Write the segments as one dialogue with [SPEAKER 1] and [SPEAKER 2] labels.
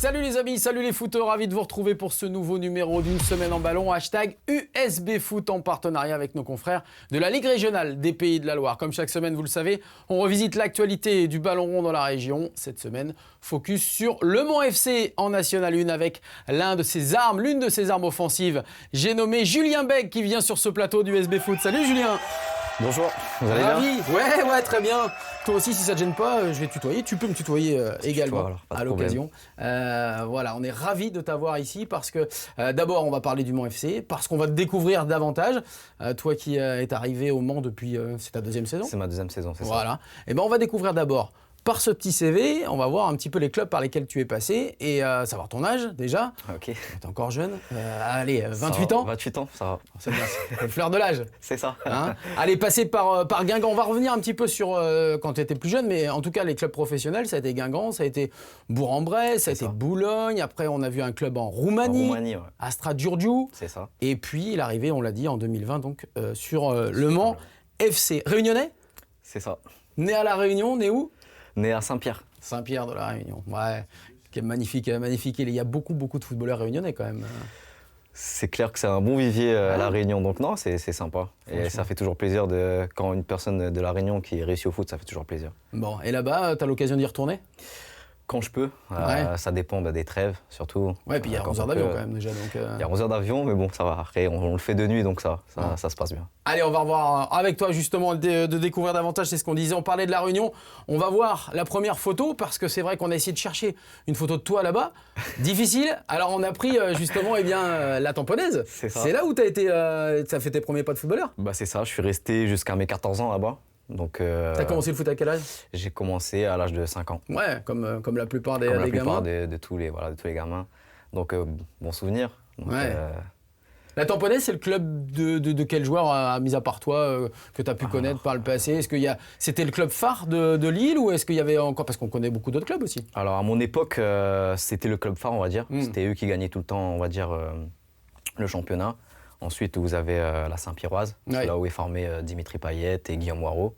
[SPEAKER 1] Salut les amis, salut les footeurs, ravi de vous retrouver pour ce nouveau numéro d'une semaine en ballon, hashtag USB Foot en partenariat avec nos confrères de la Ligue régionale des Pays de la Loire. Comme chaque semaine, vous le savez, on revisite l'actualité du ballon rond dans la région. Cette semaine, focus sur Le Mans FC en National 1 avec l'une de ses armes offensives. J'ai nommé Julien Bègue qui vient sur ce plateau du USB Foot. Salut Julien.
[SPEAKER 2] Bonjour, vous allez
[SPEAKER 1] bien? Ouais, très bien. Toi aussi, si ça ne te gêne pas, je vais te tutoyer. Tu peux me tutoyer également à l'occasion. Voilà, on est ravis de t'avoir ici parce que d'abord, on va parler du Mans FC, parce qu'on va te découvrir davantage. Toi qui es arrivé au Mans depuis, c'est ta deuxième saison?
[SPEAKER 2] C'est ma deuxième saison, c'est ça.
[SPEAKER 1] Voilà. Et ben, on va découvrir d'abord par ce petit CV, on va voir un petit peu les clubs par lesquels tu es passé et savoir ton âge déjà.
[SPEAKER 2] Ok.
[SPEAKER 1] Tu es encore jeune. Allez, 28 ans.
[SPEAKER 2] 28 ans, ça va.
[SPEAKER 1] C'est bien, c'est le fleur de l'âge.
[SPEAKER 2] C'est ça.
[SPEAKER 1] Hein, allez, passer par Guingamp. On va revenir un petit peu sur quand tu étais plus jeune, mais en tout cas, les clubs professionnels, ça a été Guingamp, ça a été Bourg-en-Bresse, ça a été Boulogne. Après, on a vu un club en Roumanie,
[SPEAKER 2] ouais.
[SPEAKER 1] Astra Giurgiu.
[SPEAKER 2] C'est ça.
[SPEAKER 1] Et puis, l'arrivée, on l'a dit, en 2020, donc sur Le Mans FC. Réunionnais?
[SPEAKER 2] C'est ça.
[SPEAKER 1] Né à La Réunion, né où?
[SPEAKER 2] Né à Saint-Pierre.
[SPEAKER 1] Saint-Pierre de La Réunion, ouais. Quel magnifique île. Il y a beaucoup de footballeurs réunionnais quand même.
[SPEAKER 2] C'est clair que c'est un bon vivier à La Réunion, donc non, c'est sympa. Et ça fait toujours plaisir quand une personne de La Réunion qui réussit au foot, ça fait toujours plaisir.
[SPEAKER 1] Bon, et là-bas, tu as l'occasion d'y retourner?
[SPEAKER 2] Quand je peux, ça dépend des trêves surtout.
[SPEAKER 1] Ouais, puis il y a 11 heures d'avion quand même déjà.
[SPEAKER 2] Il y a 11 heures d'avion, mais bon, ça va. Après, on le fait de nuit, donc ça se passe bien.
[SPEAKER 1] Allez, on va revoir avec toi justement de découvrir davantage, c'est ce qu'on disait, on parlait de La Réunion. On va voir la première photo, parce que c'est vrai qu'on a essayé de chercher une photo de toi là-bas. Difficile. Alors on a pris justement la tamponnaise.
[SPEAKER 2] C'est ça.
[SPEAKER 1] C'est là où tu as fait tes premiers pas de footballeur?
[SPEAKER 2] Bah c'est ça, je suis resté jusqu'à mes 14 ans là-bas.
[SPEAKER 1] T'as commencé le foot à quel âge?
[SPEAKER 2] J'ai commencé à l'âge de 5 ans.
[SPEAKER 1] Ouais, comme la plupart des
[SPEAKER 2] gamins. Comme la plupart
[SPEAKER 1] gamins.
[SPEAKER 2] de tous les gamins. Donc, bon souvenir. Donc,
[SPEAKER 1] ouais. La Tamponnaise, c'est le club de quel joueur, mis à part toi, que tu as pu connaître par le passé? Est-ce que c'était le club phare de Lille ou est-ce qu'il y avait encore... Parce qu'on connaît beaucoup d'autres clubs aussi.
[SPEAKER 2] Alors, à mon époque, c'était le club phare, on va dire. C'était eux qui gagnaient tout le temps, on va dire, le championnat. Ensuite, vous avez la Saint-Pierroise, c'est là où est formé Dimitri Payet et Guillaume Moirot.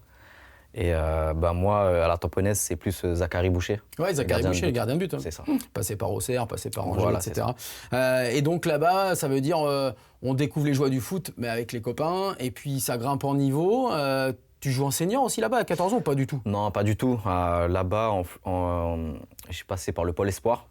[SPEAKER 2] Et moi, à la Tamponnaise, c'est plus Zachary Boucher.
[SPEAKER 1] Ouais, Zachary Boucher, le gardien de but. Hein.
[SPEAKER 2] C'est ça.
[SPEAKER 1] Passé par Auxerre, passé par Angers,
[SPEAKER 2] voilà,
[SPEAKER 1] etc. Et donc là-bas, ça veut dire on découvre les joies du foot, mais avec les copains, et puis ça grimpe en niveau. Tu joues en senior aussi là-bas, à 14 ans ou pas du tout?
[SPEAKER 2] Non, pas du tout. Là-bas, je suis passé par le Pôle Espoir.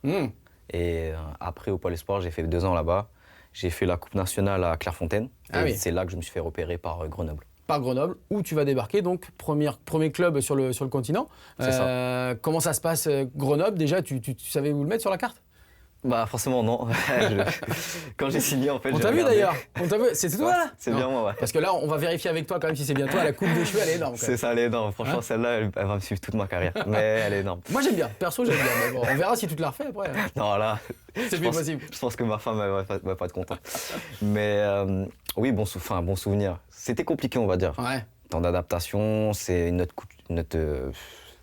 [SPEAKER 2] Et après, au Pôle Espoir, j'ai fait 2 ans là-bas. J'ai fait la Coupe nationale à Clairefontaine. C'est là que je me suis fait repérer par Grenoble. Par
[SPEAKER 1] Grenoble, où tu vas débarquer, donc premier club sur le continent.
[SPEAKER 2] C'est ça.
[SPEAKER 1] Comment ça se passe, Grenoble? Déjà, tu savais où le mettre sur la carte?
[SPEAKER 2] Bah forcément non. Quand j'ai signé en fait.
[SPEAKER 1] On t'a vu d'ailleurs. C'est toi là?
[SPEAKER 2] C'est bien moi, ouais.
[SPEAKER 1] Parce que là, on va vérifier avec toi quand même si c'est bien toi. La coupe de cheveux, elle est énorme.
[SPEAKER 2] C'est ça, elle est énorme. Franchement, celle-là, elle va me suivre toute ma carrière. Mais elle est énorme.
[SPEAKER 1] Moi j'aime bien. Perso, j'aime bien. Mais bon, on verra si tu te la refais après.
[SPEAKER 2] Non là.
[SPEAKER 1] C'est plus possible.
[SPEAKER 2] Je pense que ma femme va pas être contente. Mais oui, bon souvenir. C'était compliqué, on va dire.
[SPEAKER 1] Ouais.
[SPEAKER 2] Temps d'adaptation, c'est notre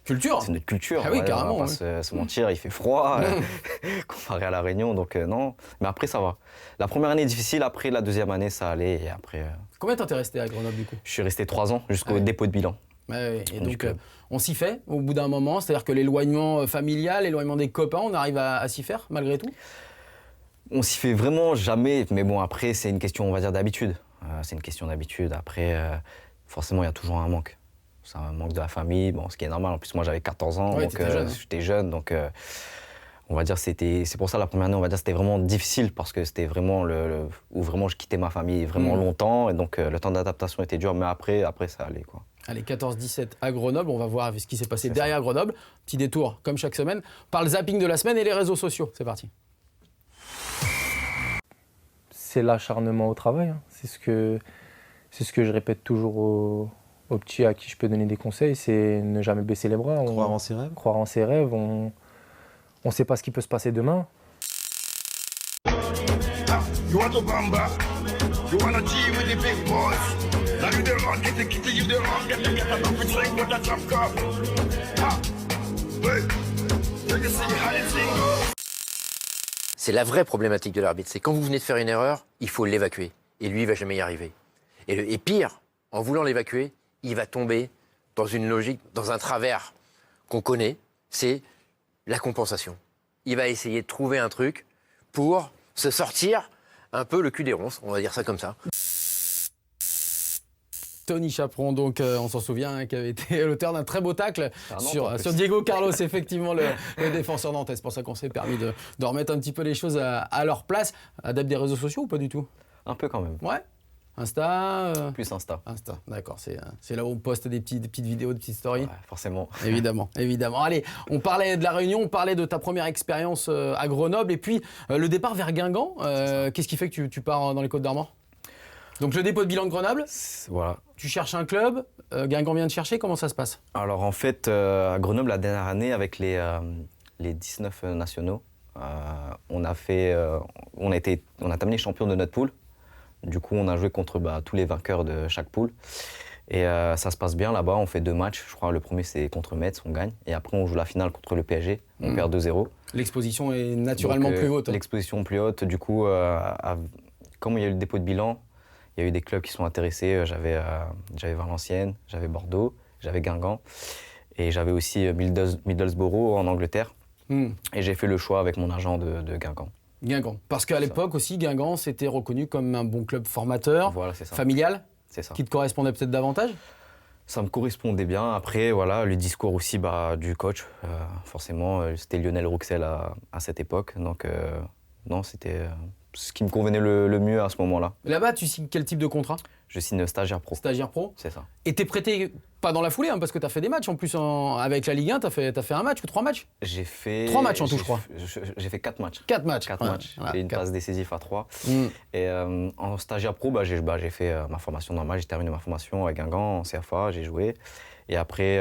[SPEAKER 1] culture.
[SPEAKER 2] C'est notre culture.
[SPEAKER 1] Ah oui, carrément.
[SPEAKER 2] On va pas se mentir, il fait froid comparé à La Réunion, donc non. Mais après, ça va. La première année est difficile, après la deuxième année, ça allait. Et après.
[SPEAKER 1] Combien de temps t'es resté à Grenoble du coup?
[SPEAKER 2] Je suis resté 3 ans jusqu'au dépôt de bilan.
[SPEAKER 1] Ouais, et donc, on s'y fait au bout d'un moment, c'est-à-dire que l'éloignement familial, l'éloignement des copains, on arrive à s'y faire malgré tout?
[SPEAKER 2] On s'y fait vraiment jamais, mais bon, après, c'est une question, on va dire, d'habitude. C'est une question d'habitude. Après, forcément, il y a toujours un manque. C'est un manque de la famille, bon, ce qui est normal. En plus, moi, j'avais 14 ans, donc j'étais jeune. Donc, on va dire, c'est pour ça, la première année, on va dire, c'était vraiment difficile parce que c'était vraiment où vraiment je quittais ma famille vraiment longtemps. Et donc, le temps d'adaptation était dur, mais après, ça allait, quoi.
[SPEAKER 1] Allez, 14-17 à Grenoble, on va voir ce qui s'est passé derrière Grenoble. Petit détour, comme chaque semaine, par le zapping de la semaine et les réseaux sociaux. C'est parti.
[SPEAKER 3] C'est l'acharnement au travail. Hein. C'est ce que je répète toujours aux petits à qui je peux donner des conseils, c'est ne jamais baisser les bras.
[SPEAKER 4] Croire en ses rêves.
[SPEAKER 3] Croire en ses rêves. On ne sait pas ce qui peut se passer demain.
[SPEAKER 5] C'est la vraie problématique de l'arbitre. C'est quand vous venez de faire une erreur, il faut l'évacuer. Et lui, il ne va jamais y arriver. Et pire, en voulant l'évacuer, il va tomber dans une logique, dans un travers qu'on connaît, c'est la compensation. il va essayer de trouver un truc pour se sortir un peu le cul des ronces, on va dire ça comme ça.
[SPEAKER 1] Tony Chaperon, donc on s'en souvient, hein, qui avait été l'auteur d'un très beau tacle sur Diego Carlos, effectivement, le défenseur nantais. C'est pour ça qu'on s'est permis de remettre un petit peu les choses à leur place. Adepte des réseaux sociaux ou pas du tout?
[SPEAKER 2] Un peu quand même.
[SPEAKER 1] Ouais. Insta
[SPEAKER 2] Plus Insta.
[SPEAKER 1] Insta, d'accord. C'est là où on poste des petites vidéos, des petites stories.
[SPEAKER 2] Ouais, forcément.
[SPEAKER 1] Évidemment, évidemment. Allez, on parlait de la Réunion, on parlait de ta première expérience à Grenoble et puis le départ vers Guingamp. Qu'est-ce qui fait que tu pars dans les Côtes-d'Armor? Donc le dépôt de bilan de Grenoble,
[SPEAKER 2] Voilà.
[SPEAKER 1] tu cherches un club, Guingamp vient de chercher, comment ça se passe?
[SPEAKER 2] Alors en fait, à Grenoble, la dernière année, avec les 19 nationaux, on a terminé champion de notre poule. Du coup, on a joué contre tous les vainqueurs de chaque poule. Et ça se passe bien là-bas, on fait 2 matchs. Je crois le premier, c'est contre Metz, on gagne. Et après, on joue la finale contre le PSG, on perd 2-0.
[SPEAKER 1] L'exposition est naturellement plus haute.
[SPEAKER 2] L'exposition plus haute. Du coup, comme il y a eu le dépôt de bilan, il y a eu des clubs qui sont intéressés. J'avais Valenciennes, j'avais Bordeaux, j'avais Guingamp. Et j'avais aussi Middlesbrough en Angleterre. Et j'ai fait le choix avec mon agent de Guingamp.
[SPEAKER 1] Guingamp. Parce qu'à l'époque aussi, Guingamp, c'était reconnu comme un bon club formateur,
[SPEAKER 2] voilà, c'est ça.
[SPEAKER 1] familial,
[SPEAKER 2] C'est ça.
[SPEAKER 1] qui te correspondait peut-être davantage?
[SPEAKER 2] Ça me correspondait bien. Après, voilà, le discours aussi du coach, forcément, c'était Lionel Rouxel à cette époque. Donc, non, c'était ce qui me convenait le mieux à ce moment-là.
[SPEAKER 1] Là-bas, tu signes quel type de contrat?
[SPEAKER 2] Je signe stagiaire pro.
[SPEAKER 1] Stagiaire pro?
[SPEAKER 2] C'est ça.
[SPEAKER 1] Et t'es prêté, pas dans la foulée, hein, parce que t'as fait des matchs en plus avec la Ligue 1, t'as fait un match ou 3 matchs?
[SPEAKER 2] J'ai fait...
[SPEAKER 1] 3 matchs en tout, je crois.
[SPEAKER 2] J'ai fait 4 matchs.
[SPEAKER 1] 4 matchs.
[SPEAKER 2] 4
[SPEAKER 1] Ouais,
[SPEAKER 2] matchs.
[SPEAKER 1] voilà,
[SPEAKER 2] J'ai une
[SPEAKER 1] 4.
[SPEAKER 2] passe décisive à 3.
[SPEAKER 1] Mm.
[SPEAKER 2] Et en stagiaire pro, j'ai fait ma formation normale. J'ai terminé ma formation à Guingamp, en CFA, j'ai joué. Et après,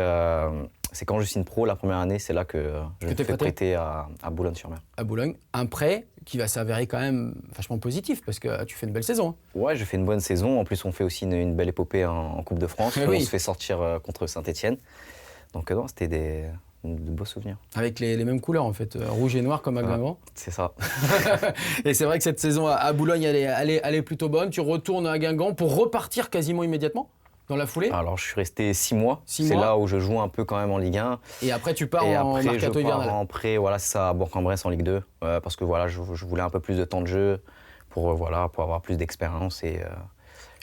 [SPEAKER 2] c'est quand je signe pro la première année, c'est là que je me fais prêter à Boulogne-sur-Mer.
[SPEAKER 1] À Boulogne, un prêt qui va s'avérer quand même vachement positif, parce que tu fais une belle saison. Hein.
[SPEAKER 2] Ouais, je fais une bonne saison. En plus, on fait aussi une belle épopée en Coupe de France.
[SPEAKER 1] Oui.
[SPEAKER 2] On se fait sortir contre Saint-Etienne. Donc non, c'était de beaux souvenirs.
[SPEAKER 1] Avec les mêmes couleurs, en fait, rouge et noir comme à Guingamp.
[SPEAKER 2] C'est ça.
[SPEAKER 1] Et c'est vrai que cette saison à Boulogne, elle est plutôt bonne. Tu retournes à Guingamp pour repartir quasiment immédiatement dans la foulée.
[SPEAKER 2] Alors, je suis resté 6 mois.
[SPEAKER 1] 6
[SPEAKER 2] c'est
[SPEAKER 1] mois.
[SPEAKER 2] là où je joue un peu quand même en Ligue 1.
[SPEAKER 1] Et après, tu pars
[SPEAKER 2] Et
[SPEAKER 1] en
[SPEAKER 2] après,
[SPEAKER 1] mercato
[SPEAKER 2] je
[SPEAKER 1] hivernal.
[SPEAKER 2] pars en prêt, voilà, c'est ça, à Bourg-en-Bresse en Ligue 2. Parce que voilà, je voulais un peu plus de temps de jeu pour avoir plus d'expérience. Et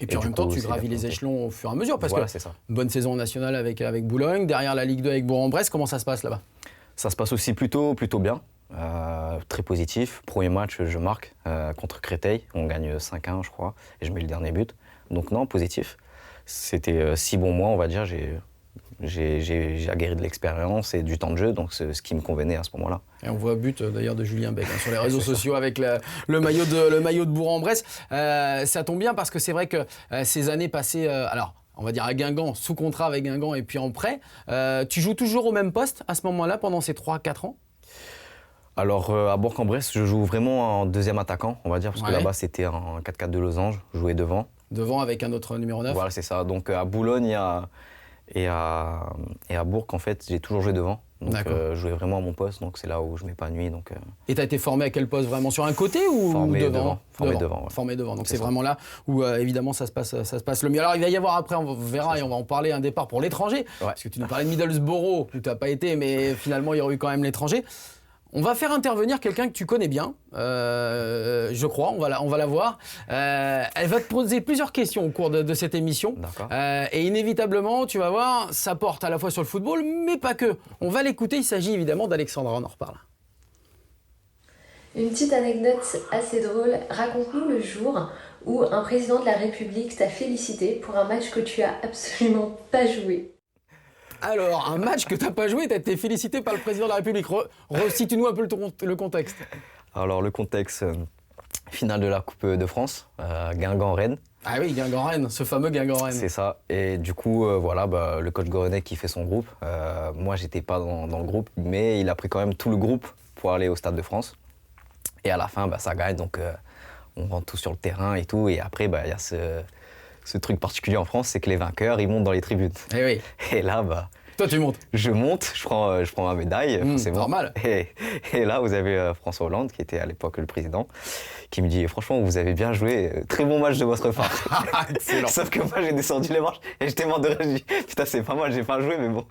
[SPEAKER 1] puis en même temps, tu gravis les échelons au fur et à mesure. Parce que
[SPEAKER 2] c'est ça.
[SPEAKER 1] bonne saison nationale avec Boulogne, derrière la Ligue 2 avec Bourg-en-Bresse, comment ça se passe là-bas?
[SPEAKER 2] Ça se passe aussi plutôt bien. Très positif. Premier match, je marque contre Créteil. On gagne 5-1, je crois. Et je mets le dernier but. Donc non, positif. C'était 6 bons mois, on va dire. J'ai aguerri de l'expérience et du temps de jeu, donc c'est ce qui me convenait à ce moment-là.
[SPEAKER 1] Et on voit un but d'ailleurs de Julien Bègue sur les réseaux sociaux avec le maillot de Bourg-en-Bresse. Ça tombe bien parce que c'est vrai que ces années passées, alors on va dire à Guingamp, sous contrat avec Guingamp et puis en prêt, tu joues toujours au même poste à ce moment-là pendant ces 3-4 ans?
[SPEAKER 2] Alors à Bourg-en-Bresse, je joue vraiment en deuxième attaquant, on va dire, parce que
[SPEAKER 1] Ouais.
[SPEAKER 2] là-bas c'était en 4-4 de losange, je jouais devant.
[SPEAKER 1] Devant avec un autre numéro 9.
[SPEAKER 2] Voilà, c'est ça. Donc à Boulogne et à Bourg, en fait, j'ai toujours joué devant. Donc je jouais vraiment à mon poste, donc c'est là où je m'épanouis.
[SPEAKER 1] Et tu as été formé à quel poste? Vraiment sur un côté ou
[SPEAKER 2] Formé
[SPEAKER 1] devant?
[SPEAKER 2] Formé devant, ouais.
[SPEAKER 1] Formé devant, donc c'est
[SPEAKER 2] ça.
[SPEAKER 1] vraiment là où évidemment ça se passe le mieux. Alors il va y avoir après, on verra et on va en parler, un départ pour l'étranger.
[SPEAKER 2] Ouais.
[SPEAKER 1] Parce que tu nous parlais de Middlesbrough, où tu n'as pas été, mais finalement il y aurait eu quand même l'étranger. On va faire intervenir quelqu'un que tu connais bien, je crois, on va la voir. Elle va te poser plusieurs questions au cours de cette émission.
[SPEAKER 2] D'accord.
[SPEAKER 1] Et inévitablement, tu vas voir, ça porte à la fois sur le football, mais pas que. On va l'écouter, il s'agit évidemment d'Alexandra, on en reparle.
[SPEAKER 4] Une petite anecdote assez drôle, raconte-nous le jour où un président de la République t'a félicité pour un match que tu as absolument pas joué.
[SPEAKER 1] Alors, un match que tu n'as pas joué, tu as été félicité par le président de la République. Resitue-nous un peu le contexte.
[SPEAKER 2] Alors le contexte, finale de la Coupe de France, Guingamp-Rennes.
[SPEAKER 1] Ah oui, Guingamp-Rennes, ce fameux Guingamp-Rennes.
[SPEAKER 2] C'est ça. Et du coup, le coach Gorenet qui fait son groupe. Moi, j'étais pas dans le groupe, mais il a pris quand même tout le groupe pour aller au Stade de France. Et à la fin, ça gagne, donc on rentre tous sur le terrain et tout. Et après, il y a ce truc particulier en France, c'est que les vainqueurs, ils montent dans les tribunes.
[SPEAKER 1] Eh oui.
[SPEAKER 2] Et là,
[SPEAKER 1] toi, tu montes.
[SPEAKER 2] je monte, je prends ma médaille, forcément.
[SPEAKER 1] Normal.
[SPEAKER 2] Et là, vous avez François Hollande, qui était à l'époque le président, qui me dit « Franchement, vous avez bien joué, très bon match de votre part. »
[SPEAKER 1] Excellent.
[SPEAKER 2] Sauf que moi, j'ai descendu les marches et j'étais mort de rire. Je dis « Putain, c'est pas mal, j'ai pas joué, mais bon. »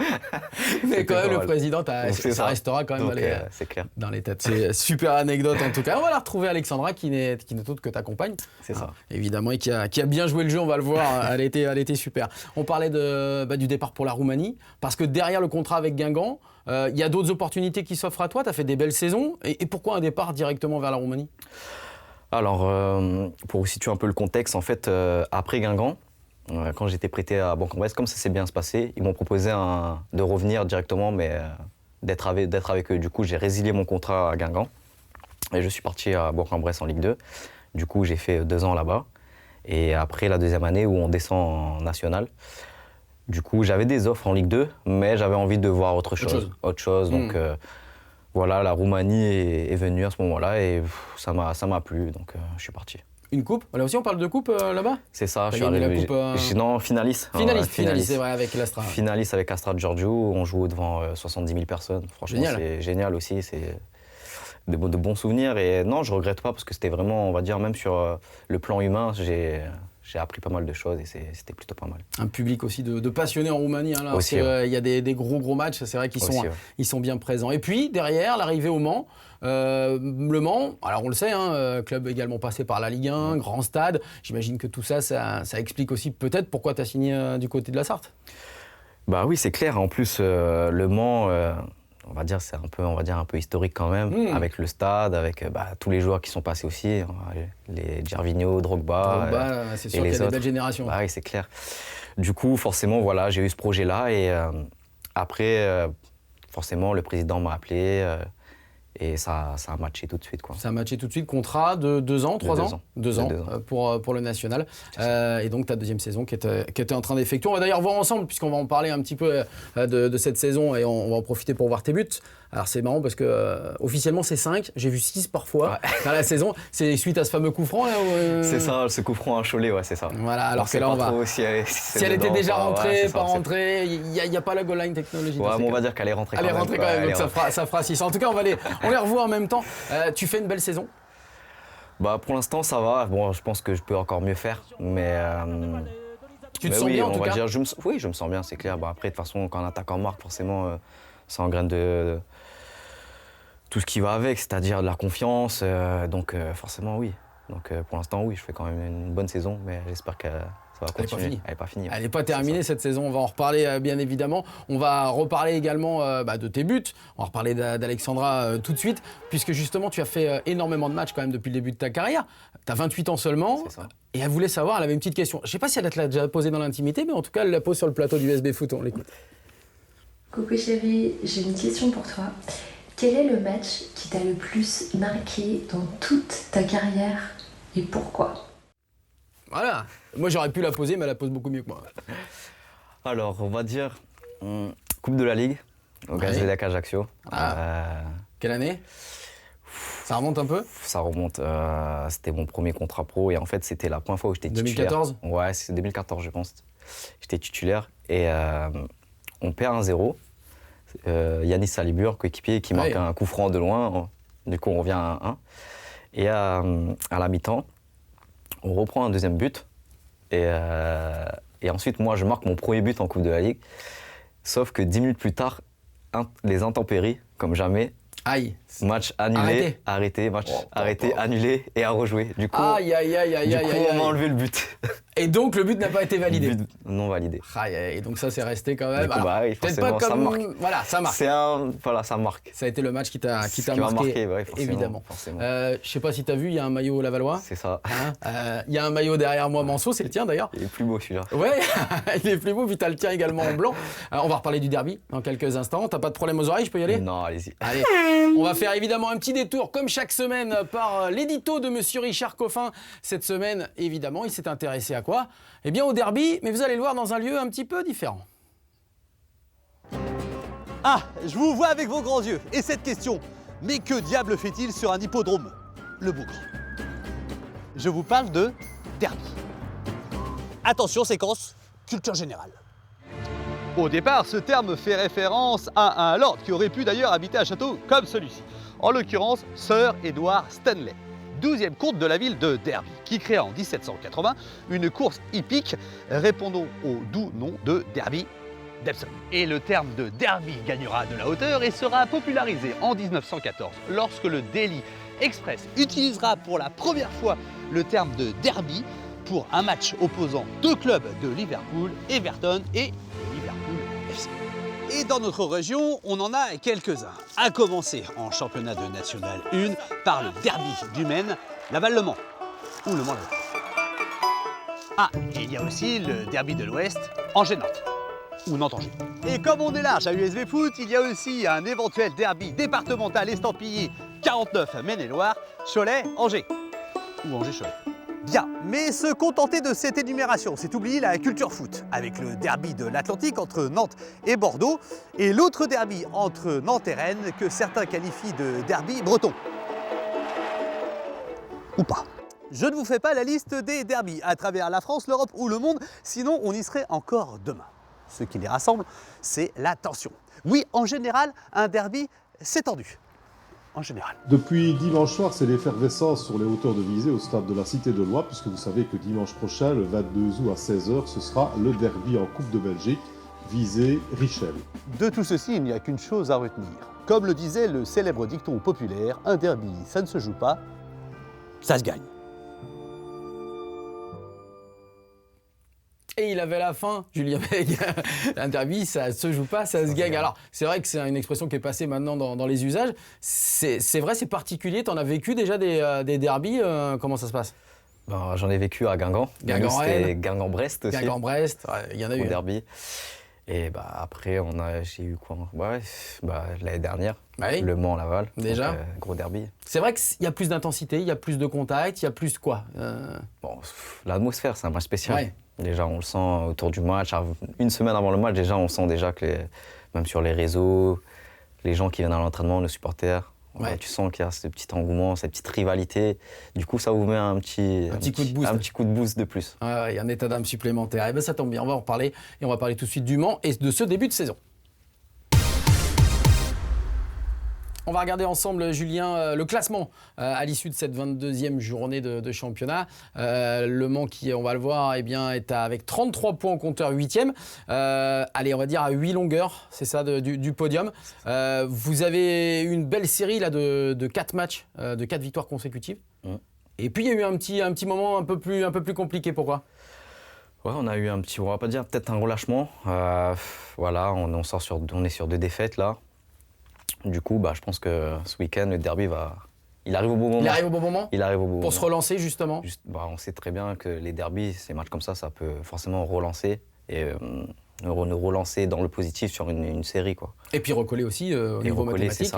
[SPEAKER 1] Mais quand même,
[SPEAKER 2] pas
[SPEAKER 1] le
[SPEAKER 2] mal.
[SPEAKER 1] président,
[SPEAKER 2] Donc, c'est
[SPEAKER 1] ça
[SPEAKER 2] ça.
[SPEAKER 1] restera quand même
[SPEAKER 2] Donc, c'est clair.
[SPEAKER 1] dans les têtes. C'est super anecdote en tout cas. On va la retrouver Alexandra qui n'est autre que ta compagne.
[SPEAKER 2] C'est ça.
[SPEAKER 1] Évidemment, et qui a bien joué le jeu, on va le voir. Elle était super. On parlait du départ pour la Roumanie parce que derrière le contrat avec Guingamp, il y a d'autres opportunités qui s'offrent à toi. Tu as fait des belles saisons. Et pourquoi un départ directement vers la Roumanie?
[SPEAKER 2] Alors, pour vous situer un peu le contexte, en fait, après Guingamp, quand j'étais prêté à Bourg-en-Bresse, comme ça s'est bien passé, ils m'ont proposé de revenir directement, mais d'être avec eux. Du coup, j'ai résilié mon contrat à Guingamp et je suis parti à Bourg-en-Bresse en Ligue 2. Du coup, j'ai fait 2 ans là-bas. Et après la 2e année où on descend en national, du coup, j'avais des offres en Ligue 2, mais j'avais envie de voir autre chose. Donc, voilà, la Roumanie est venue à ce moment-là et ça m'a plu, donc je suis parti.
[SPEAKER 1] Une coupe? Là aussi, on parle de coupe là-bas?
[SPEAKER 2] C'est ça,
[SPEAKER 1] T'as gagné la coupe,
[SPEAKER 2] Non, finaliste.
[SPEAKER 1] Finaliste, c'est vrai, avec l'Astra.
[SPEAKER 2] Finaliste avec Astra Giorgio, on joue devant 70 000 personnes. Franchement, c'est génial aussi, c'est de bons souvenirs. Et non, je regrette pas parce que c'était vraiment, on va dire, même sur le plan humain, j'ai appris pas mal de choses et c'était plutôt pas mal.
[SPEAKER 1] Un public aussi de passionnés en Roumanie, hein, là,
[SPEAKER 2] aussi,
[SPEAKER 1] parce qu'il y a des gros matchs, c'est vrai qu'ils sont bien présents. Et puis, derrière, l'arrivée au Mans, le Mans, alors on le sait, club également passé par la Ligue 1, grand stade. J'imagine que tout ça explique aussi peut-être pourquoi tu as signé du côté de la Sarthe.
[SPEAKER 2] Bah oui, c'est clair. En plus, le Mans, on va dire, c'est un peu historique quand même, avec le stade, avec tous les joueurs qui sont passés aussi, les Gervinho, Drogba,
[SPEAKER 1] c'est sûr qu'il y a des belles générations.
[SPEAKER 2] Bah oui, c'est clair. Du coup, forcément, voilà, j'ai eu ce projet-là et après, forcément, le président m'a appelé et ça a matché tout de suite, quoi.
[SPEAKER 1] Ça a matché tout de suite. Contrat de 2 ans, 3 ans 2 ans pour le national. Et donc ta 2e saison qui était en train d'effectuer. On va d'ailleurs voir ensemble, puisqu'on va en parler un petit peu de cette saison et on va en profiter pour voir tes buts. Alors c'est marrant parce que officiellement c'est 5, j'ai vu 6 parfois dans la saison. C'est suite à ce fameux coup franc là
[SPEAKER 2] C'est ça, ce coup franc à Cholet, ouais, c'est ça.
[SPEAKER 1] Voilà, alors que là on va.
[SPEAKER 2] Si
[SPEAKER 1] elle était déjà rentrée, pas rentrée, il n'y a pas la goal line technologie.
[SPEAKER 2] Ouais, mais on va dire qu'elle est rentrée quand même.
[SPEAKER 1] Elle est rentrée quand même, donc ça fera 6. En tout cas, on les revoit en même temps. Tu fais une belle saison?
[SPEAKER 2] Bah pour l'instant ça va. Bon, je pense que je peux encore mieux faire, mais.
[SPEAKER 1] Tu te sens bien en tout cas?
[SPEAKER 2] Oui, je me sens bien, c'est clair. Bah, après, de toute façon, quand un attaquant marque, forcément, ça engraine de tout ce qui va avec, c'est-à-dire de la confiance. Donc, forcément, oui. Donc, pour l'instant, oui, je fais quand même une bonne saison, mais j'espère que ça va continuer. Elle n'est pas finie.
[SPEAKER 1] Elle n'est pas terminée cette saison. On va en reparler bien évidemment. On va reparler également de tes buts. On va reparler d'Alexandra tout de suite, puisque justement, tu as fait énormément de matchs quand même depuis le début de ta carrière. Tu as 28 ans seulement.
[SPEAKER 2] C'est ça.
[SPEAKER 1] Et elle voulait savoir, elle avait une petite question. Je ne sais pas si elle te l'a déjà posée dans l'intimité, mais en tout cas, elle la pose sur le plateau du SB Foot. On l'écoute.
[SPEAKER 4] Coucou chérie, j'ai une question pour toi. Quel est le match qui t'a le plus marqué dans toute ta carrière et pourquoi?
[SPEAKER 1] Voilà. Moi, j'aurais pu la poser, mais elle la pose beaucoup mieux que moi.
[SPEAKER 2] Alors, on va dire Coupe de la Ligue, au Gazélec Ajaccio.
[SPEAKER 1] Quelle année? Ça remonte un peu?
[SPEAKER 2] Ça remonte. C'était mon premier contrat pro et en fait, c'était la première fois où j'étais titulaire.
[SPEAKER 1] 2014?
[SPEAKER 2] Ouais, c'est 2014, je pense. J'étais titulaire et on perd 1-0. Yanis Salibur, coéquipier, qui marque un coup franc de loin. Du coup, on revient à 1-1. Et à la mi-temps, on reprend un 2e but. Et ensuite, moi, je marque mon premier but en Coupe de la Ligue. Sauf que 10 minutes plus tard, les intempéries, comme jamais.
[SPEAKER 1] Aïe.
[SPEAKER 2] Match annulé, arrêté, match arrêté, annulé et à rejouer. Du coup,
[SPEAKER 1] aïe,
[SPEAKER 2] on m'a enlevé le but.
[SPEAKER 1] Et donc, le but n'a pas été validé.
[SPEAKER 2] But non validé.
[SPEAKER 1] Et donc ça, c'est resté quand même.
[SPEAKER 2] Du coup, oui,
[SPEAKER 1] peut-être pas comme...
[SPEAKER 2] ça marque.
[SPEAKER 1] Voilà, ça marque.
[SPEAKER 2] Ça marque.
[SPEAKER 1] Ça a été le match qui t'a
[SPEAKER 2] marqué,
[SPEAKER 1] évidemment.
[SPEAKER 2] Forcément.
[SPEAKER 1] Je sais pas si tu as vu, il y a un maillot Lavallois.
[SPEAKER 2] C'est ça.
[SPEAKER 1] Il y a un maillot derrière moi, Manceau, c'est le tien d'ailleurs.
[SPEAKER 2] Il est plus beau celui-là.
[SPEAKER 1] Ouais, il est plus beau, puis tu as le tien également en blanc. On va reparler du derby dans quelques instants. T'as pas de problème aux oreilles, je peux y aller?
[SPEAKER 2] Non, allez-y.
[SPEAKER 1] Allez, on va faire évidemment un petit détour, comme chaque semaine, par l'édito de Monsieur Richard Coffin. Cette semaine, évidemment, il s'est intéressé à quoi? Eh bien, au derby, mais vous allez le voir dans un lieu un petit peu différent.
[SPEAKER 6] Ah, je vous vois avec vos grands yeux. Et cette question, mais que diable fait-il sur un hippodrome? Le Bougre. Je vous parle de derby. Attention, séquence culture générale. Au départ, ce terme fait référence à un lord qui aurait pu d'ailleurs habiter un château comme celui-ci. En l'occurrence, Sir Edward Stanley. 12e comte de la ville de Derby, qui créa en 1780 une course hippique répondant au doux nom de Derby d'Epsom. Et le terme de Derby gagnera de la hauteur et sera popularisé en 1914 lorsque le Daily Express utilisera pour la première fois le terme de derby pour un match opposant deux clubs de Liverpool, Everton et Liverpool FC. Et dans notre région, on en a quelques-uns, à commencer en championnat de National 1 par le derby du Maine, Laval-Le Mans, ou Le Mans-Laval. Ah, et il y a aussi le derby de l'Ouest, Angers-Nantes, ou Nantes-Angers. Et comme on est large à USB Foot, il y a aussi un éventuel derby départemental estampillé 49 Maine-et-Loire, Cholet-Angers, ou Angers-Cholet. Bien, mais se contenter de cette énumération, c'est oublier la culture foot, avec le derby de l'Atlantique entre Nantes et Bordeaux, et l'autre derby entre Nantes et Rennes, que certains qualifient de derby breton. Ou pas. Je ne vous fais pas la liste des derbys à travers la France, l'Europe ou le monde, sinon on y serait encore demain. Ce qui les rassemble, c'est la tension. Oui, en général, un derby, c'est tendu. En général.
[SPEAKER 7] Depuis dimanche soir, c'est l'effervescence sur les hauteurs de Visé au stade de la Cité de Loire, puisque vous savez que dimanche prochain, le 22 août à 16h, ce sera le derby en Coupe de Belgique, Visé-Richel.
[SPEAKER 6] De tout ceci, il n'y a qu'une chose à retenir. Comme le disait le célèbre dicton populaire, un derby, ça ne se joue pas, ça se gagne.
[SPEAKER 1] Et il avait la fin, Julien Beg. Un derby, ça se joue pas, ça se gagne. Alors, c'est vrai que c'est une expression qui est passée maintenant dans les usages. C'est vrai, c'est particulier. Tu en as vécu déjà des derbys. Comment ça se passe?
[SPEAKER 2] Ben, j'en ai vécu à Guingamp. C'était Guingamp-Brest aussi.
[SPEAKER 1] Guingamp-Brest, il y en a eu.
[SPEAKER 2] Au derby. Et bah, après, j'ai eu quoi? L'année dernière,
[SPEAKER 1] Oui.
[SPEAKER 2] Le Mans-Laval.
[SPEAKER 1] Déjà.
[SPEAKER 2] Donc, gros derby.
[SPEAKER 1] C'est vrai qu'il y a plus d'intensité, il y a plus de contact, il y a plus quoi
[SPEAKER 2] Bon, l'atmosphère, c'est un match spécial.
[SPEAKER 1] Ouais.
[SPEAKER 2] Déjà, on le sent autour du match. Une semaine avant le match, déjà, on sent déjà que, même sur les réseaux, les gens qui viennent à l'entraînement, nos supporters, tu sens qu'il y a ce petit engouement, cette petite rivalité. Du coup, ça vous met un petit
[SPEAKER 1] coup de boost.
[SPEAKER 2] Un petit coup de boost de plus.
[SPEAKER 1] Il y a un état d'âme supplémentaire. Et ben ça tombe bien, on va en reparler. Et on va parler tout de suite du Mans et de ce début de saison. On va regarder ensemble, Julien, le classement à l'issue de cette 22e journée de championnat. Le Mans, qui, on va le voir, eh bien, est avec 33 points au compteur 8e. Allez, on va dire à 8 longueurs, c'est ça, du podium. Vous avez eu une belle série là, de 4 matchs, de 4 victoires consécutives. Et puis, il y a eu un petit moment un peu plus compliqué. Pourquoi ?
[SPEAKER 2] Ouais, on a eu on va pas dire peut-être un relâchement. Voilà, on est sur 2 défaites là. Du coup, je pense que ce week-end, le derby il arrive au bon moment.
[SPEAKER 1] Il arrive au bon moment ?
[SPEAKER 2] Il arrive au bon moment.
[SPEAKER 1] Pour se relancer, justement ?
[SPEAKER 2] On sait très bien que les derbys, ces matchs comme ça peut forcément relancer et nous relancer dans le positif sur une série, quoi.
[SPEAKER 1] Et puis recoller aussi au niveau mathématique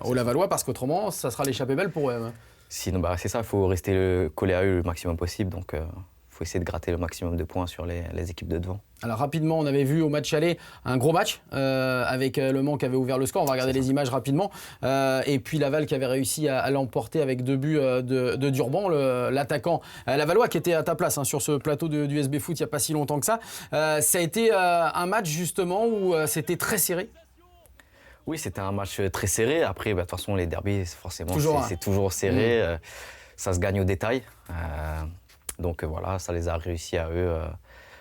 [SPEAKER 1] aux Lavallois, parce qu'autrement, ça sera l'échappée belle pour eux.
[SPEAKER 2] Sinon, c'est ça, il faut rester collé à eux le maximum possible. Donc, faut essayer de gratter le maximum de points sur les équipes de devant.
[SPEAKER 1] Alors rapidement, on avait vu au match aller un gros match avec Le Mans qui avait ouvert le score. On va regarder les images rapidement. Et puis Laval qui avait réussi à l'emporter avec 2 buts de Durban, l'attaquant lavallois qui était à ta place sur ce plateau du USB Foot il n'y a pas si longtemps que ça. Ça a été un match justement où c'était très serré.
[SPEAKER 2] Oui, c'était un match très serré. Après, de toute façon, les derbys, forcément, c'est toujours serré. Ça se gagne au détail. Donc voilà, ça les a réussi à eux,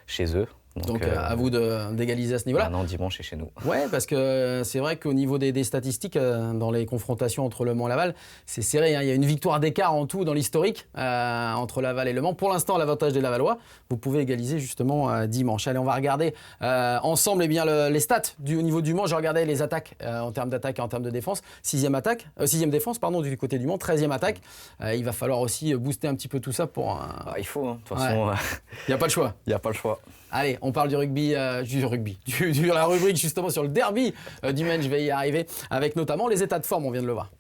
[SPEAKER 2] chez eux.
[SPEAKER 1] Donc à vous d'égaliser à ce niveau-là.
[SPEAKER 2] Non, dimanche, c'est chez nous.
[SPEAKER 1] Ouais, parce que c'est vrai qu'au niveau des statistiques, dans les confrontations entre Le Mans et Laval, c'est serré. Il y a une victoire d'écart en tout dans l'historique entre Laval et Le Mans. Pour l'instant, l'avantage des Lavallois. Vous pouvez égaliser justement dimanche. Allez, on va regarder ensemble les stats au niveau du Mans. Je regardais les attaques en termes d'attaque et en termes de défense. 6e défense, du côté du Mans. 13e attaque. Il va falloir aussi booster un petit peu tout ça pour...
[SPEAKER 2] il faut, de toute façon.
[SPEAKER 1] Il n'y a pas le choix.
[SPEAKER 2] Il n'y a pas le choix.
[SPEAKER 1] Allez, on parle du rugby, de la rubrique justement sur le derby du Maine, je vais y arriver, avec notamment les états de forme, on vient de le voir.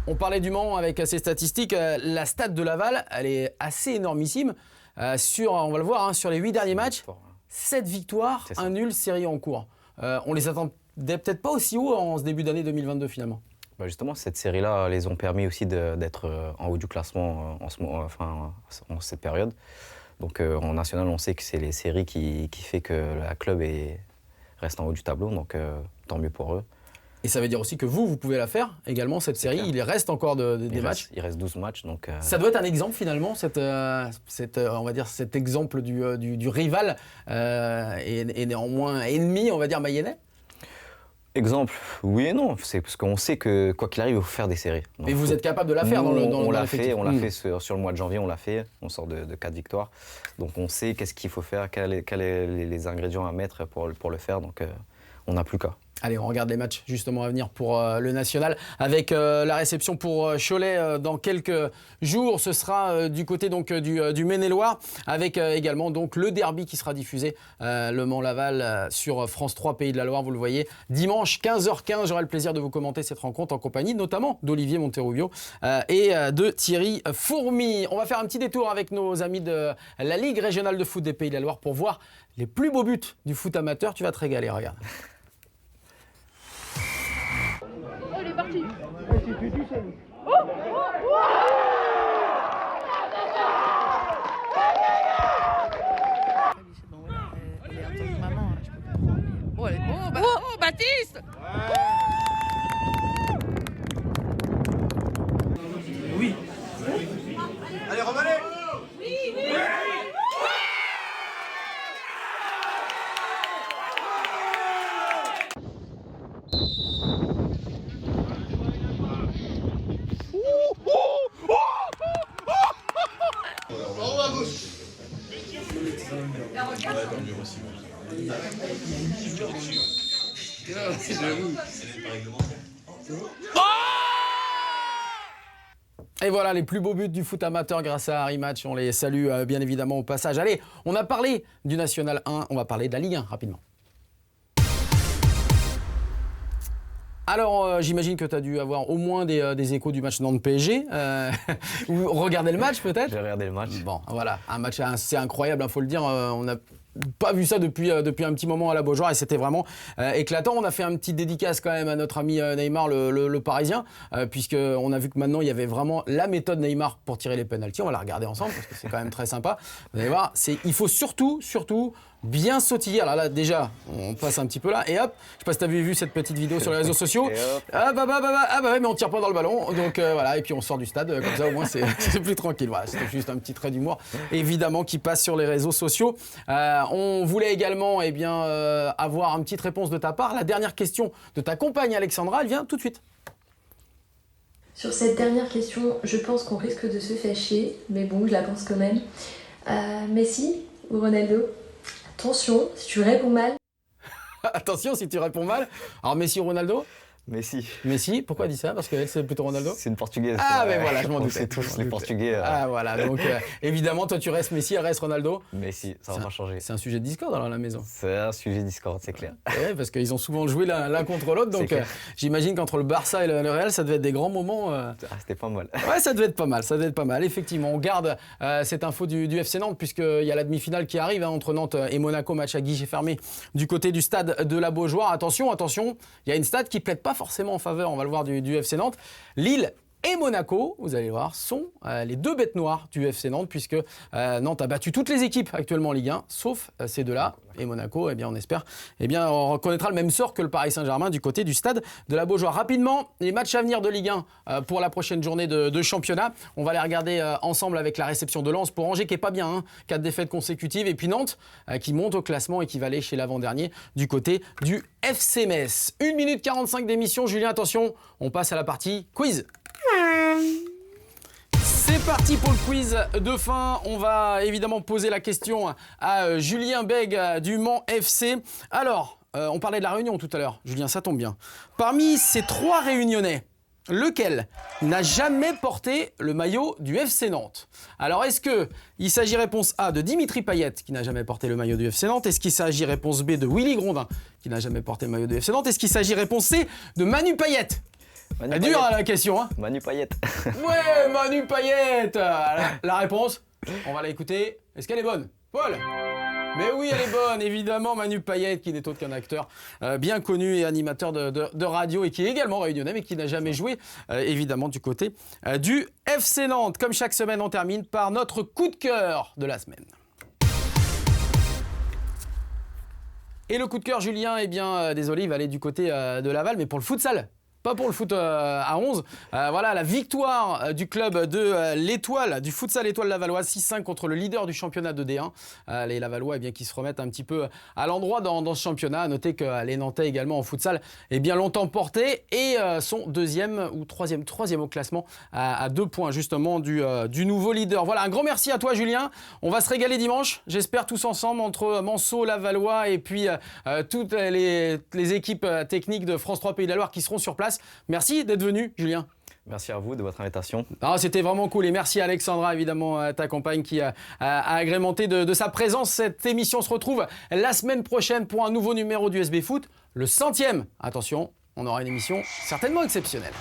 [SPEAKER 1] On parlait du Mans avec ses statistiques, la stat de Laval, elle est assez énormissime, on va le voir, sur les 8 derniers matchs, 7 victoires, 1 nul, série en cours. On les attendait peut-être pas aussi haut en ce début d'année 2022 finalement.
[SPEAKER 2] Justement, cette série-là les ont permis aussi d'être en haut du classement en cette période. Donc en national, on sait que c'est les séries qui fait que la club reste en haut du tableau, donc tant mieux pour eux.
[SPEAKER 1] Et ça veut dire aussi que vous pouvez la faire également, cette série. Il reste encore des matchs.
[SPEAKER 2] Il reste 12 matchs. Donc,
[SPEAKER 1] Ça doit être un exemple finalement, on va dire cet exemple du rival et néanmoins ennemi, on va dire, mayennais.
[SPEAKER 2] Exemple, oui et non. C'est parce qu'on sait que quoi qu'il arrive, il faut faire des séries. Donc,
[SPEAKER 1] mais vous êtes capable de la faire
[SPEAKER 2] on l'a
[SPEAKER 1] l'effectif.
[SPEAKER 2] fait, on l'a fait sur le mois de janvier, on l'a fait. On sort de 4 victoires. Donc on sait qu'est-ce qu'il faut faire, quels sont les ingrédients à mettre pour le faire. Donc on n'a plus qu'à.
[SPEAKER 1] Allez, on regarde les matchs justement à venir pour le national avec la réception pour Cholet dans quelques jours. Ce sera du côté donc du Maine-et-Loire avec également donc le derby qui sera diffusé Le Mans-Laval sur France 3 Pays de la Loire. Vous le voyez, dimanche 15h15. J'aurai le plaisir de vous commenter cette rencontre en compagnie notamment d'Olivier Monterrubio et de Thierry Fourmi. On va faire un petit détour avec nos amis de la Ligue régionale de foot des Pays de la Loire pour voir les plus beaux buts du foot amateur. Tu vas te régaler, regarde.
[SPEAKER 8] Oh, il est parti.
[SPEAKER 9] Elle est en tant que maman, je peux comprendre. Mais... Oh, Baptiste.
[SPEAKER 6] Oui. Allez, revenez.
[SPEAKER 1] Et voilà les plus beaux buts du foot amateur grâce à Harry Match. On les salue bien évidemment au passage. Allez, on a parlé du National 1, on va parler de la Ligue 1 rapidement. Alors, j'imagine que tu as dû avoir au moins des échos du match Nantes-PSG. Ou regarder le match peut-être ?
[SPEAKER 2] J'ai regardé le match.
[SPEAKER 1] Bon, voilà, un match assez incroyable, il faut le dire. On n'a pas vu ça depuis un petit moment à la Beaujoire et c'était vraiment éclatant. On a fait un petit dédicace quand même à notre ami Neymar, le Parisien, puisqu'on a vu que maintenant il y avait vraiment la méthode Neymar pour tirer les pénaltys. On va la regarder ensemble parce que c'est quand même très sympa. Vous allez voir, il faut surtout bien sautiller. Alors là, déjà, on passe un petit peu là et hop, je sais pas si tu as vu cette petite vidéo sur les réseaux sociaux. Ah bah ouais, mais on tire pas dans le ballon. Donc voilà, et puis on sort du stade, comme ça au moins c'est plus tranquille. Voilà, c'était juste un petit trait d'humour, évidemment, qui passe sur les réseaux sociaux. On voulait également avoir une petite réponse de ta part. La dernière question de ta compagne Alexandra, elle vient tout de suite.
[SPEAKER 4] Sur cette dernière question, je pense qu'on risque de se fâcher, mais bon, je la pense quand même. Messi ou Ronaldo ? Attention, si tu réponds mal.
[SPEAKER 1] Attention, si tu réponds mal. Alors Messi ou Ronaldo ? Messi, pourquoi elle dit ça ? Parce qu'elle, c'est plutôt Ronaldo ?
[SPEAKER 2] C'est une Portugaise.
[SPEAKER 1] Ah, mais voilà, je m'en doutais.
[SPEAKER 2] C'est tous les Portugais.
[SPEAKER 1] Ah, voilà, donc évidemment, toi tu restes Messi, elle reste Ronaldo.
[SPEAKER 2] Messi, ça va pas changer.
[SPEAKER 1] C'est un sujet de discorde alors à la maison.
[SPEAKER 2] C'est un sujet de discorde, c'est clair.
[SPEAKER 1] Ouais, parce qu'ils ont souvent joué l'un contre l'autre, donc j'imagine qu'entre le Barça et le Real, ça devait être des grands moments.
[SPEAKER 2] C'était pas mal.
[SPEAKER 1] Ouais, ça devait être pas mal, effectivement. On garde cette info du FC Nantes, puisqu'il y a la demi-finale qui arrive entre Nantes et Monaco, match à guichet fermé du côté du stade de la Beaujoire. Attention, il y a une stade qui plaide pas forcément en faveur, on va le voir, du FC Nantes. Lille et Monaco, vous allez voir, sont les deux bêtes noires du FC Nantes, puisque Nantes a battu toutes les équipes actuellement en Ligue 1, sauf ces deux-là. Et Monaco, on espère, on reconnaîtra le même sort que le Paris Saint-Germain du côté du stade de la Beaujoire. Rapidement, les matchs à venir de Ligue 1 pour la prochaine journée de championnat. On va les regarder ensemble avec la réception de Lens pour Angers, qui est pas bien, 4 défaites consécutives. Et puis Nantes, qui monte au classement et qui va aller chez l'avant-dernier du côté du FC Metz. 1 minute 45 d'émission. Julien, attention, on passe à la partie quiz. C'est parti pour le quiz de fin. On va évidemment poser la question à Julien Bègue du Mans FC. Alors, on parlait de la Réunion tout à l'heure. Julien, ça tombe bien. Parmi ces 3 Réunionnais, lequel n'a jamais porté le maillot du FC Nantes ? Alors, est-ce qu'il s'agit réponse A de Dimitri Payet, qui n'a jamais porté le maillot du FC Nantes ? Est-ce qu'il s'agit réponse B de Willy Grondin, qui n'a jamais porté le maillot du FC Nantes ? Est-ce qu'il s'agit réponse C de Manu Payet ? C'est dur la question, hein ?
[SPEAKER 2] Manu Payet.
[SPEAKER 1] Ouais, Manu Payet. La réponse, on va l'écouter. Est-ce qu'elle est bonne, Paul ? Mais oui, elle est bonne, évidemment. Manu Payet, qui n'est autre qu'un acteur bien connu et animateur de radio et qui est également réunionnais, mais qui n'a jamais joué, évidemment, du côté du FC Nantes. Comme chaque semaine, on termine par notre coup de cœur de la semaine. Et le coup de cœur, Julien, eh bien, désolé, il va aller du côté de Laval, mais pour le futsal. Pas pour le foot à 11. Voilà la victoire du club de l'Étoile, du futsal Étoile Lavalloise, 6-5 contre le leader du championnat de D1. Les Lavallois, eh bien, qui se remettent un petit peu à l'endroit dans ce championnat. À noter que les Nantais également en futsal, eh bien, l'ont emporté et sont deuxième ou troisième au classement à 2 points justement du nouveau leader. Voilà, un grand merci à toi, Julien. On va se régaler dimanche, j'espère tous ensemble, entre Manceau, Lavallois et puis toutes les équipes techniques de France 3 Pays de la Loire qui seront sur place. Merci d'être venu, Julien.
[SPEAKER 2] Merci à vous de votre invitation.
[SPEAKER 1] C'était vraiment cool et merci à Alexandra, évidemment, ta compagne qui a agrémenté de sa présence cette émission. On se retrouve la semaine prochaine pour un nouveau numéro du SB Foot, le 100e. Attention, on aura une émission certainement exceptionnelle.